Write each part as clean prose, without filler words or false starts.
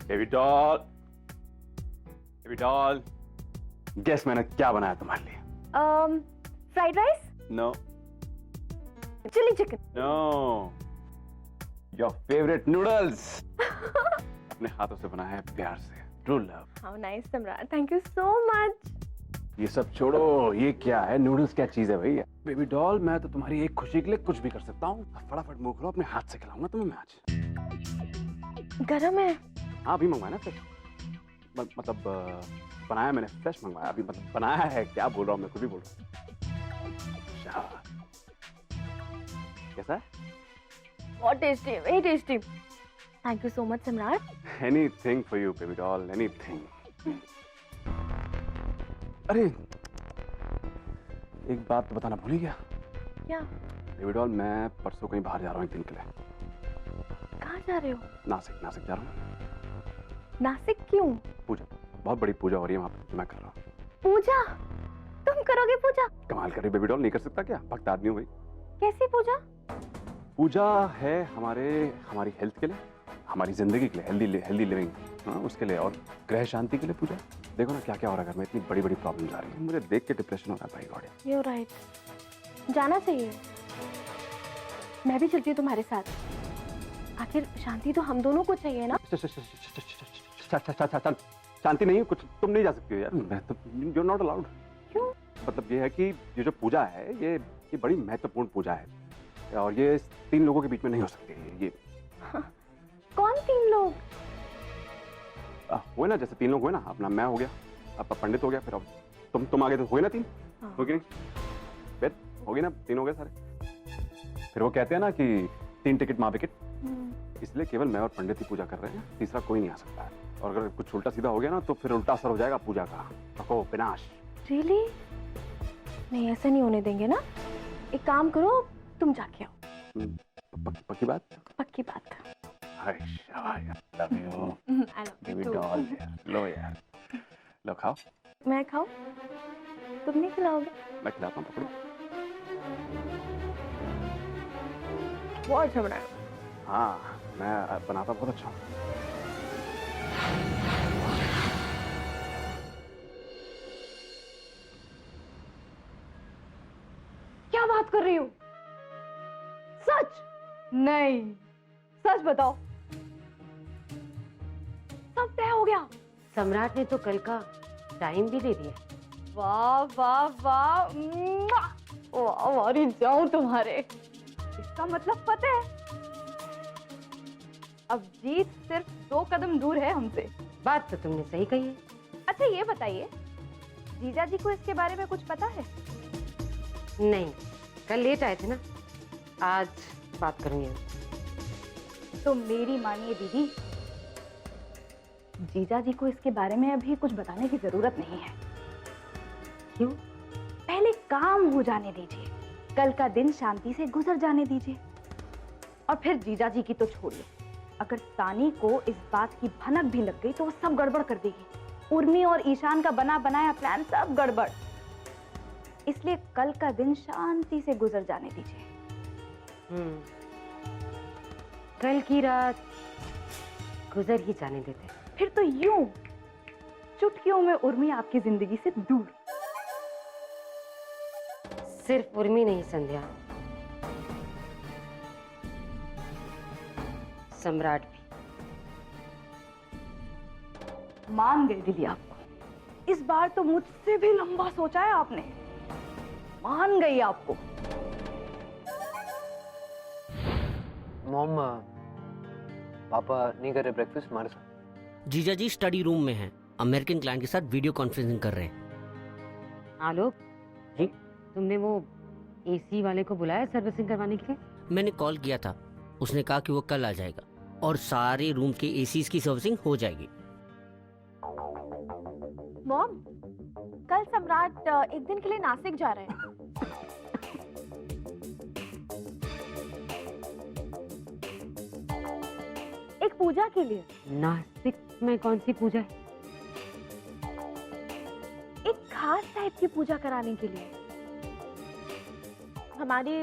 Baby doll, baby doll, guess मैंने क्या बनाया तुम्हारे लिए? Fried rice? No chilli chicken? No, your favourite noodles. अपने हाथों से बनाया है प्यार से, true love. How nice Samrat, thank you so much. ये सब छोड़ो, ये क्या है? नूडल्स क्या चीज है भैया? बेबी डॉल, मैं तो तुम्हारी एक खुशी के लिए कुछ भी कर सकता हूँ। फटाफट मुंह खोलो, अपने हाथ से खिलाऊंगा तुम्हें मैं आज। गरम है? हाँ, अभी मंगवाया ना फ्रेश। मतलब बनाया मैंने, फ्रेश मंगवाया अभी, मतलब बनाया है। क्या बोल रहा हूँ मैं, खुद ही बोल रहा हूँ। कैसा है? बहुत tasty, very tasty. Thank you so much Samrat. Anything for you baby doll, anything. अरे एक बात तो बताना भूल ही गया। क्या? बेबी डॉल, मैं परसों कहीं बाहर जा रहा हूँ एक दिन के लिए। कहाँ जा रहे हो? नासिक, नासिक जा रहा हूँ। नासिक क्यों? पूजा, बहुत बड़ी पूजा हो रही है वहां पे, मैं कर रहा हूँ। पूजा? तुम करोगे पूजा? कमाल कर रही बेबी डॉल, नहीं कर सकता क्या? भक्त आदमी हूँ भाई। कैसी पूजा? पूजा है हमारी हेल्थ के लिए, हमारी जिंदगी के लिए, हेल्दी लिविंग, हाँ उसके लिए, और ग्रह शांति के लिए पूजा। देखो ना क्या क्या हो रहा है घर में, इतनी बड़ी बड़ी प्रॉब्लम्स आ रही है, मुझे देख के डिप्रेशन हो रहा है भाई गॉड। यू राइट, जाना चाहिए। मैं भी चलती हूँ तुम्हारे साथ, आखिर शांति तो हम दोनों को चाहिए ना। शांति नहीं, कुछ तुम नहीं जा सकती हो यार, मैं तो, यू आर नॉट अलाउड। क्यों? मतलब ये है कि ये जो पूजा है, ये बड़ी महत्वपूर्ण पूजा है, और ये 3 लोगों के बीच में नहीं हो सकती। ये कौन 3 लोग? हुए ना, जैसे 3 लोग हुए ना, अपना मैं हो गया, अब पंडित हो गया, फिर अब तुम आगे तो हुए ना 3, हो गए नहीं? फिर हो गई ना, 3 हो गए सारे। फिर वो कहते हैं ना कि 3 टिकट माँ विकेट, इसलिए केवल मैं और पंडित ही पूजा कर रहे हैं, तीसरा कोई नहीं आ सकता है। और अगर कुछ उल्टा सीधा हो गया ना, तो फिर उल्टा असर हो जाएगा पूजा का, रखो विनाश। रियली? नहीं, ऐसा नहीं होने देंगे ना। एक काम करो, तुम जाके आओ। पक्की बात? पक्की बात। हाय शाबाश, लव यू बेबी डॉल। लो यार, लो खाओ। मैं खाऊं? तुम नहीं खिलाओगे? मैं खिलाता हूँ, पकड़ो। बहुत अच्छा बनाया। हाँ, मैं बनाता बहुत अच्छा हूँ। क्या बात कर रही हो? सच? नहीं, सच बताओ। सब तय हो गया? सम्राट ने तो कल का टाइम भी दे दिया। वाह वाह वाह, वाह वारी जाऊं तुम्हारे। इसका मतलब पता है, अब जीत सिर्फ 2 कदम दूर है हमसे। बात तो तुमने सही कही है। अच्छा ये बताइए, जीजा जी को इसके बारे में कुछ पता है? नहीं, कल लेट आए थे ना, आज बात करूंगी। तो मेरी मानिए दीदी, जीजा जी को इसके बारे में अभी कुछ बताने की जरूरत नहीं है। क्यों? पहले काम हो जाने दीजिए, कल का दिन शांति से गुजर जाने दीजिए, और फिर जीजा जी की तो छोड़िए, अगर तानी को इस बात की भनक भी लग गई तो वो सब गड़बड़ कर देगी। उर्मी और ईशान का बना बनाया प्लान सब गड़बड़। इसलिए कल का दिन शांति से गुजर जाने दीजिए। कल की रात गुजर ही जाने देते। फिर तो यूं चुटकियों में उर्मी आपकी जिंदगी से दूर। सिर्फ उर्मी नहीं संध्या, सम्राट भी। मान गई दीदी आपको, इस बार तो मुझसे भी लंबा सोचा है आपने। मान गई आपको। मॉम, पापा नहीं कर रहे ब्रेकफास्ट हमारे साथ? जीजा जी स्टडी रूम में हैं, अमेरिकन क्लाइंट के साथ वीडियो कॉन्फ्रेंसिंग कर रहे हैं। आलोक जी? तुमने वो एसी वाले को बुलाया सर्विसिंग करवाने के लिए? मैंने कॉल किया था, उसने कहा कि वो कल आ जाएगा और सारे रूम के एसीज की सर्विसिंग हो जाएगी। मॉम, कल सम्राट एक दिन के लिए नासिक जा रहे हैं। एक पूजा के लिए। नासिक में कौन सी पूजा है? एक खास टाइप की पूजा कराने के लिए, हमारी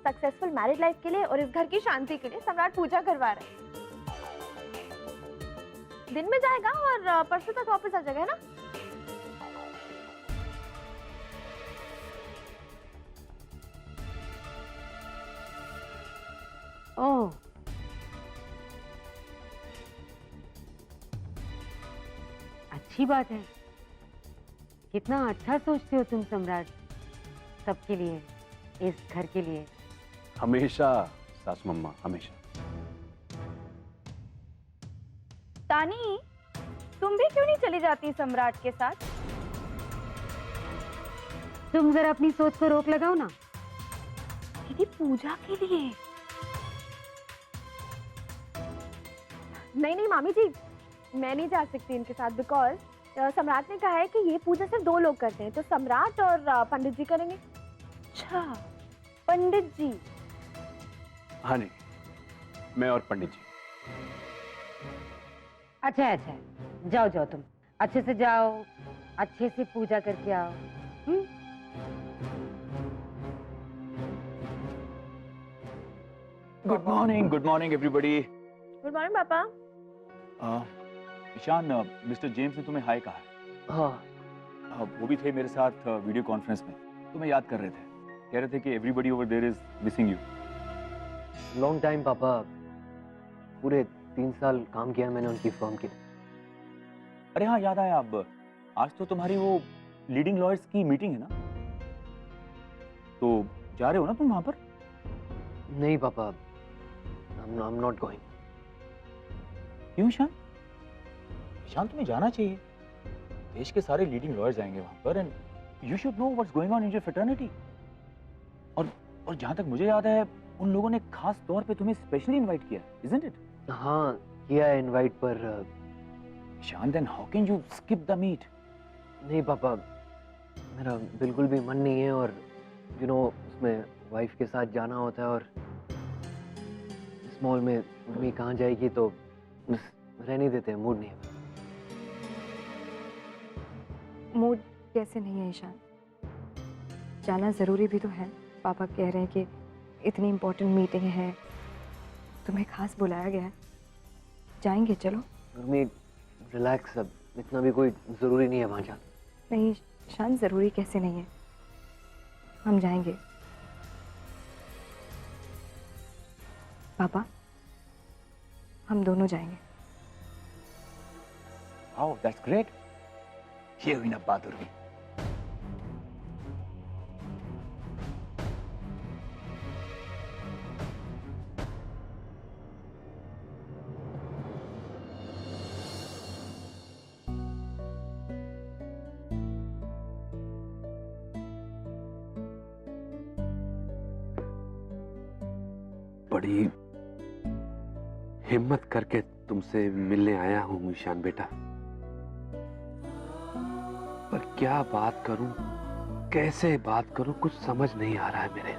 सक्सेसफुल मैरिड लाइफ के लिए और इस घर की शांति के लिए सम्राट पूजा करवा रहे हैं। दिन में जाएगा और परसों तक वापस आ जाएगा, है ना? ओह, अच्छी बात है। कितना अच्छा सोचते हो तुम सम्राट, सबके लिए, इस घर के लिए। हमेशा सासू मम्मा, हमेशा। तानी, तुम भी क्यों नहीं चली जाती सम्राट के साथ? तुम जरा अपनी सोच को रोक लगाओ ना। दीदी, पूजा के लिए। नहीं नहीं मामी जी, मैं नहीं जा सकती इनके साथ, बिकॉज सम्राट ने कहा है कि ये पूजा सिर्फ 2 लोग करते हैं, तो सम्राट और पंडित जी करेंगे। अच्छा, पंडित जी? हाँ जी, मैं और पंडित जी। अच्छा अच्छा, जाओ जाओ, तुम अच्छे से जाओ, अच्छे से पूजा करके आओ। Good morning everybody. Good morning पापा। ईशान, मिस्टर जेम्स ने तुम्हें हाय कहा है। हाँ, वो भी थे मेरे साथ वीडियो कॉन्फ्रेंस में, तुम्हें याद कर रहे थे, कह रहे थे कि everybody over there is missing you. Long time papa, पूरे 3 साल काम किया मैंने उनकी फर्म के लिए। अरे हाँ, याद आया, अब आज तो तुम्हारी वो लीडिंग लॉयर्स की मीटिंग है ना, तो जा रहे हो ना तुम वहां पर? नहीं पापा, I'm not going. क्यों ईशान? ईशान, तुम्हें जाना चाहिए, देश के सारे लीडिंग लॉयर्स आएंगे वहां पर, and you should know what's going on in your fraternity. और जहां तक मुझे याद है, उन लोगों ने खास तौर पे तुम्हें स्पेशली इनवाइट किया, इजंट इट? हाँ, किया है इनवाइट, पर Ishaan, then how can you skip the meet? नहीं पापा, मेरा बिल्कुल भी मन नहीं है, और यू नो उसमें वाइफ के साथ जाना होता है, और इस मॉल में मम्मी कहाँ जाएगी, तो बस रहने देते हैं, मूड नहीं है। मूड कैसे नहीं है ईशान? जाना ज़रूरी भी तो है। पापा कह रहे हैं कि इतनी इम्पोर्टेंट मीटिंग है, तुम्हें खास बुलाया गया है, जाएंगे, चलो। मम्मी रिलैक्स, अब इतना भी कोई ज़रूरी नहीं है वहाँ जाना। नहीं ईशान, ज़रूरी कैसे नहीं है, हम जाएंगे। पापा, हम दोनों जाएंगे। Wow, that's great. ये हुई ना बहादुरी। बड़ी हिम्मत करके तुमसे मिलने आया हूं ईशान बेटा, पर क्या बात करूं, कैसे बात करूं, कुछ समझ नहीं आ रहा है मेरे।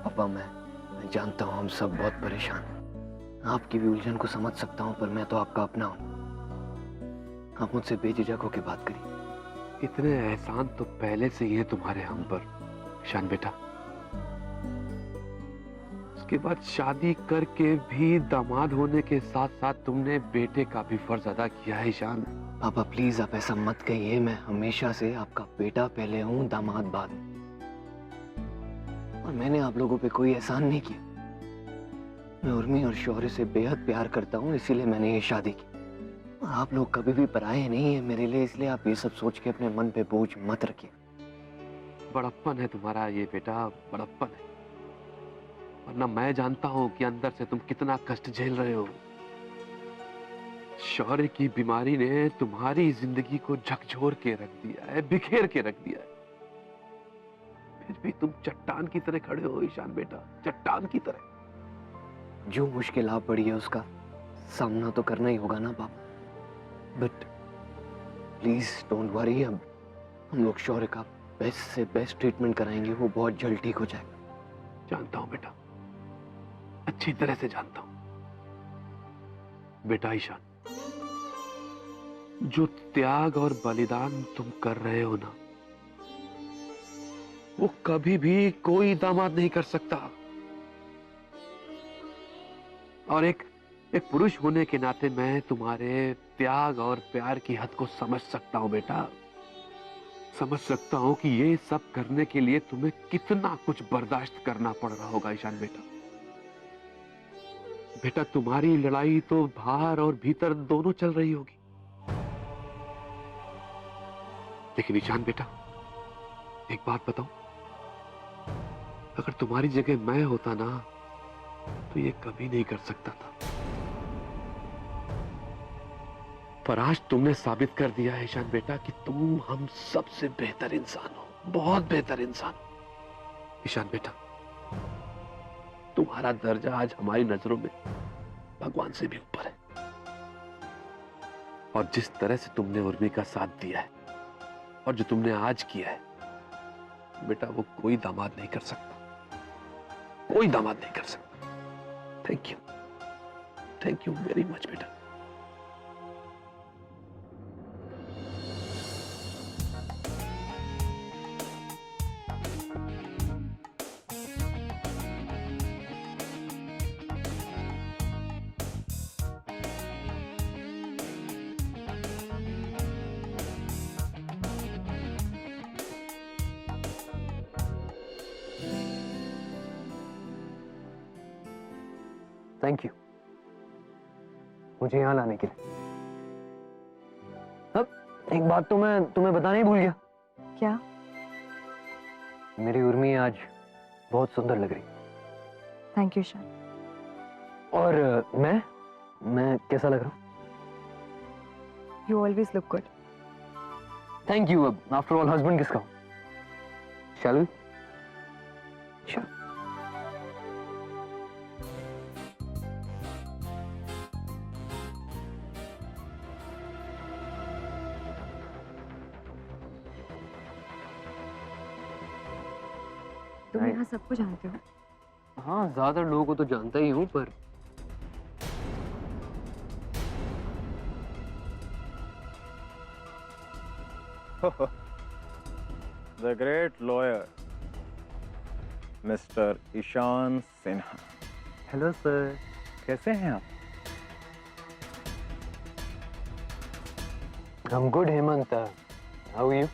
पापा, मैं जानता हूँ हम सब बहुत परेशान हैं, आपकी भी उलझन को समझ सकता हूँ, पर मैं तो आपका अपना हूँ। आप मुझसे बेझिझक होकर बात करिए। इतने एहसान तो पहले से ही है तुम्हारे हम पर ईशान बेटा। उसके बाद शादी करके भी दामाद होने के साथ साथ तुमने बेटे का भी फर्ज अदा किया है ईशान। पापा प्लीज आप ऐसा मत कहिए, मैं हमेशा से आपका बेटा पहले हूँ, दामाद बाद, और मैंने आप लोगों पे कोई एहसान नहीं किया। मैं उर्मी और शौर्य से बेहद प्यार करता हूँ, इसीलिए मैंने ये शादी की, और आप लोग कभी भी पराये नहीं है मेरे लिए, इसलिए आप ये सब सोच के अपने मन पे बोझ मत रखिए। बड़प्पन है तुम्हारा ये बेटा, बड़प्पन है, वरना मैं जानता हूं कि अंदर से तुम कितना कष्ट झेल रहे हो। शौर्य की बीमारी ने तुम्हारी जिंदगी को झकझोर के रख दिया है, बिखेर के रख दिया है, फिर भी तुम चट्टान की तरह खड़े हो ईशान बेटा, चट्टान की तरह। जो मुश्किल आ पड़ी है उसका सामना तो करना ही होगा ना पापा, बट प्लीज डोंट वरी, अब हम लोग शौर्य का बेस्ट से बेस्ट ट्रीटमेंट कराएंगे, वो बहुत जल्द ठीक हो जाएगा। जानता हूं बेटा, अच्छी तरह से जानता हूं बेटा। ईशान, जो त्याग और बलिदान तुम कर रहे हो ना, वो कभी भी कोई दामाद नहीं कर सकता। और एक एक पुरुष होने के नाते मैं तुम्हारे त्याग और प्यार की हद को समझ सकता हूं बेटा। समझ सकता हूं कि ये सब करने के लिए तुम्हें कितना कुछ बर्दाश्त करना पड़ रहा होगा ईशान बेटा। बेटा तुम्हारी लड़ाई तो बाहर और भीतर दोनों चल रही होगी, लेकिन ईशान बेटा एक बात बताऊं, अगर तुम्हारी जगह मैं होता ना तो ये कभी नहीं कर सकता था। पर आज तुमने साबित कर दिया है ईशान बेटा कि तुम हम सबसे बेहतर इंसान हो, बहुत बेहतर इंसान हो। ईशान बेटा तुम्हारा दर्जा आज हमारी नजरों में भगवान से भी ऊपर है, और जिस तरह से तुमने उर्मी का साथ दिया है और जो तुमने आज किया है बेटा, वो कोई दामाद नहीं कर सकता, कोई दामाद नहीं कर सकता। थैंक यू वेरी मच बेटा। थैंक यू मुझे यहाँ लाने के लिए। अब एक बात तो मैं तुम्हें बताना ही भूल गया। क्या? मेरी उर्मी आज बहुत सुंदर लग रही। Thank you Ishaan. और मैं कैसा लग रहा हूँ? You always look good. Thank you. अब आफ्टर ऑल हस्बैंड किसका हूँ? Shall we? श्योर। तुम यहाँ सबको जानते हो? हाँ, ज्यादा लोगों को तो जानता ही हूँ, पर The great lawyer, Mr. Ishaan Sinha. Hello sir. कैसे हैं आप? I'm good, Hemant. How are you?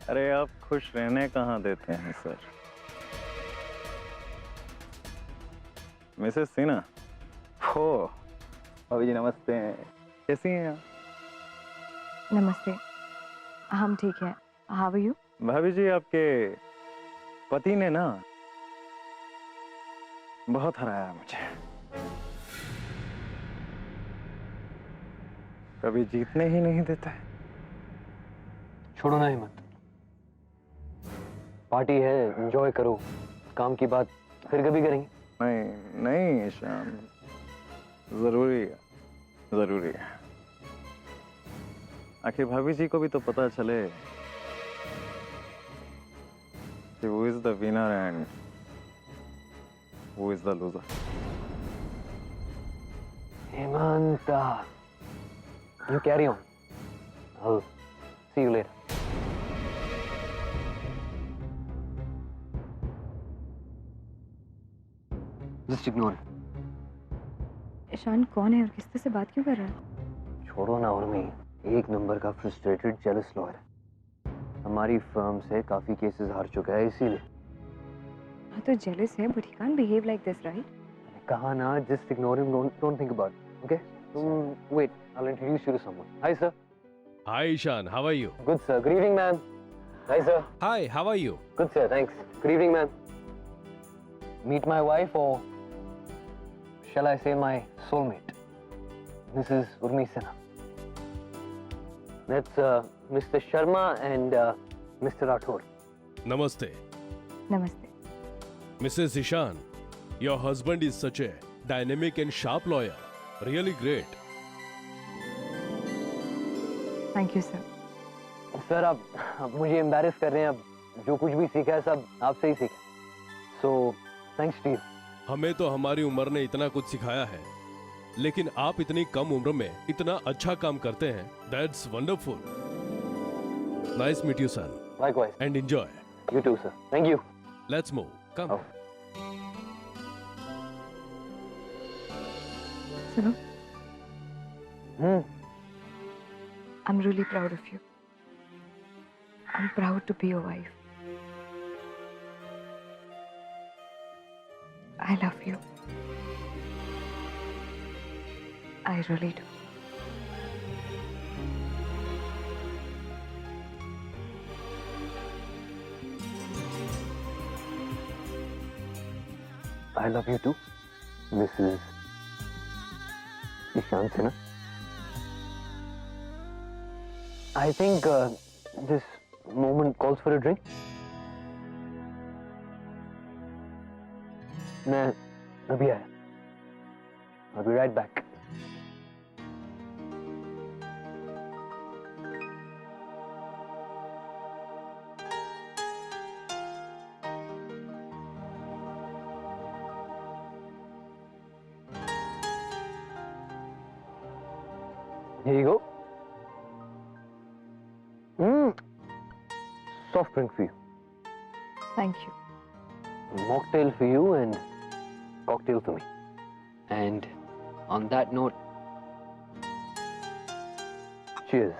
अरे आप खुश रहने कहाँ देते हैं सर। मिसेस सिन्हा। हो भाभी जी नमस्ते। कैसी हैं आप? नमस्ते, हम ठीक हैं। How are you? भाभी जी आपके पति ने ना बहुत हराया मुझे। कभी जीतने ही नहीं देता है। छोड़ो ना हेमंत, पार्टी है, एंजॉय करो। काम की बात फिर कभी करेंगे। नहीं नहीं ईशान, जरूरी है, जरूरी है। आखिर भाभी जी को भी तो पता चले कि who is the winner and who is the loser. Hemant, you carry on. I'll see you later. Just ignore it. Ishan कौन है और किस तरह से बात क्यों कर रहा है? छोड़ो ना उर्मी, एक नंबर का फ्रस्ट्रेटेड जेलस लॉयर है। हमारी फर्म से काफी केसेस हार चुका है, इसीलिए। हाँ तो जेलस है, but he can't behave like this, right? कहा ना, just ignore him, don't think about it, okay? Wait, I'll introduce you to someone. Hi sir. Hi Ishan, how are you? Good sir. Good evening, ma'am. Hi sir. Hi, how are you? Good sir, thanks. Good evening, ma'am. Meet my wife, or shall I say my soulmate, Mrs. Urmi Sinha. That's Mr. Sharma and Mr. Rathore. Namaste. नमस्ते। Mrs. Ishan, your husband is such a dynamic and sharp lawyer. Really great. Thank you sir. Sir आप मुझे embarrass कर रहे हैं। अब जो कुछ भी सीखा है सब आपसे ही सीखा। So thanks to you. हमें तो हमारी उम्र ने इतना कुछ सिखाया है, लेकिन आप इतनी कम उम्र में इतना अच्छा काम करते हैं। That's wonderful. Nice meet you, son. Likewise. And enjoy. You too, sir. Thank you. Let's move. Come. Oh. सुनो, हम्म, I'm really proud of you. I'm proud to be your wife. I love you. I really do. I love you too, Mrs. Ishant Sinha. I think this moment calls for a drink. मैं अभी आया. I'll be right back. Here you go. Soft drink for you. Thank you. Mocktail for you and cocktail for me. And on that note, cheers.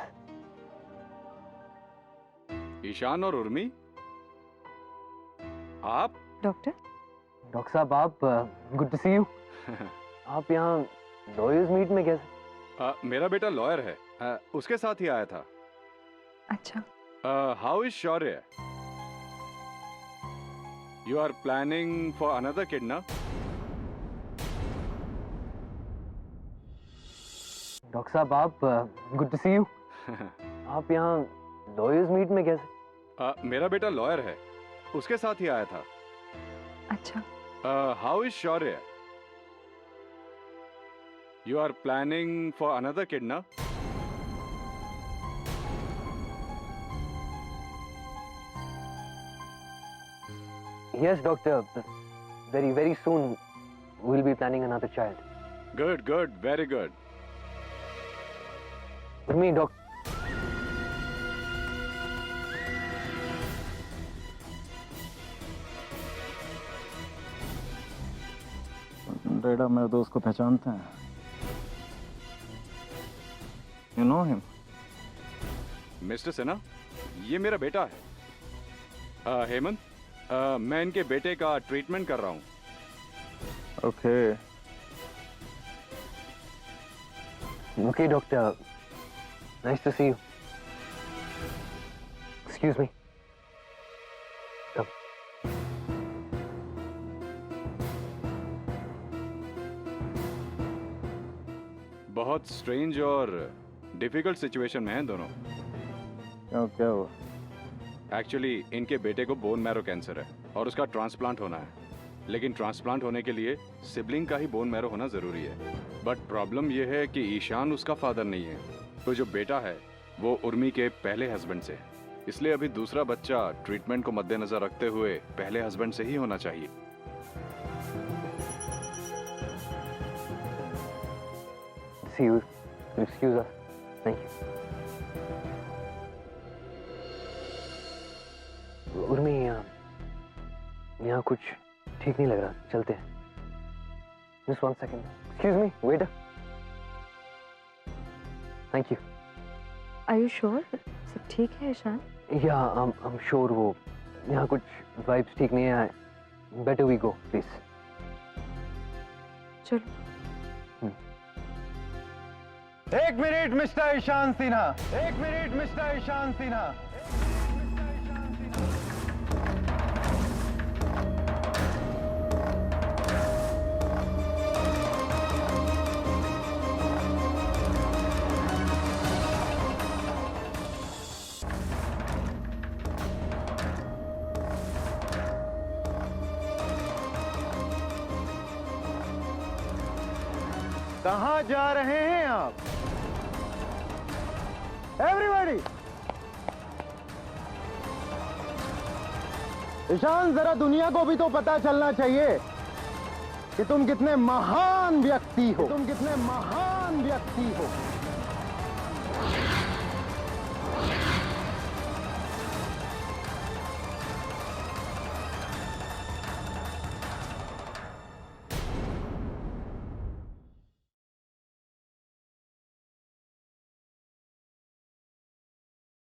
Ishan और उर्मी, आप? Doctor? Doctor साहब, आप good to C you. आप यहाँ lawyers meet में कैसे? मेरा बेटा लॉयर है, उसके साथ ही आया था. अच्छा. How is Shaurya? You are planning for another kid ना? डॉक्टर साहब, आप गुड टू सी यू. आप यहाँ लॉयर्स मीट में कैसे? मेरा बेटा लॉयर है, उसके साथ ही आया था. अच्छा. How is Shaurya? You are planning for another kid ना? Yes, doctor. Very, very soon we'll be planning another child. Good, good, very good. For me, doc. रेडा मेरे दोस्त को पहचानते हैं. You know him? Mister Sinha, ये मेरा बेटा है. हेमंत, मैं इनके बेटे का ट्रीटमेंट कर रहा हूँ. Okay. Okay, doctor. Nice to see you. Excuse me. Come. बहुत स्ट्रेंज और डिफिकल्ट सिचुएशन में हैं दोनों. क्या हुआ? एक्चुअली इनके बेटे को बोन मैरो कैंसर है और उसका ट्रांसप्लांट होना है. लेकिन ट्रांसप्लांट होने के लिए सिबलिंग का ही बोन मैरो होना ज़रूरी है. बट प्रॉब्लम यह है कि ईशान उसका फादर नहीं है, तो जो बेटा है वो उर्मी के पहले हस्बैंड से है. इसलिए अभी दूसरा बच्चा ट्रीटमेंट को मद्देनजर रखते हुए पहले हस्बैंड से ही होना चाहिए. See you. Excuse us. Thank you. Urmi, यहाँ कुछ ठीक नहीं लग रहा. चलते हैं. Just 1 second. Excuse me, waiter. Thank you. Are you sure? सब ठीक है ईशान? Yeah, I'm sure वो यहाँ कुछ vibes ठीक नहीं है. Better we go, please. चलो. एक मिनट मिस्टर ईशान सिन्हा. एक मिनट मिस्टर ईशान सिन्हा. कहाँ जा रहे हैं आप? एवरीबॉडी, ईशान, जरा दुनिया को भी तो पता चलना चाहिए कि तुम कितने महान व्यक्ति हो. तुम कितने महान व्यक्ति हो.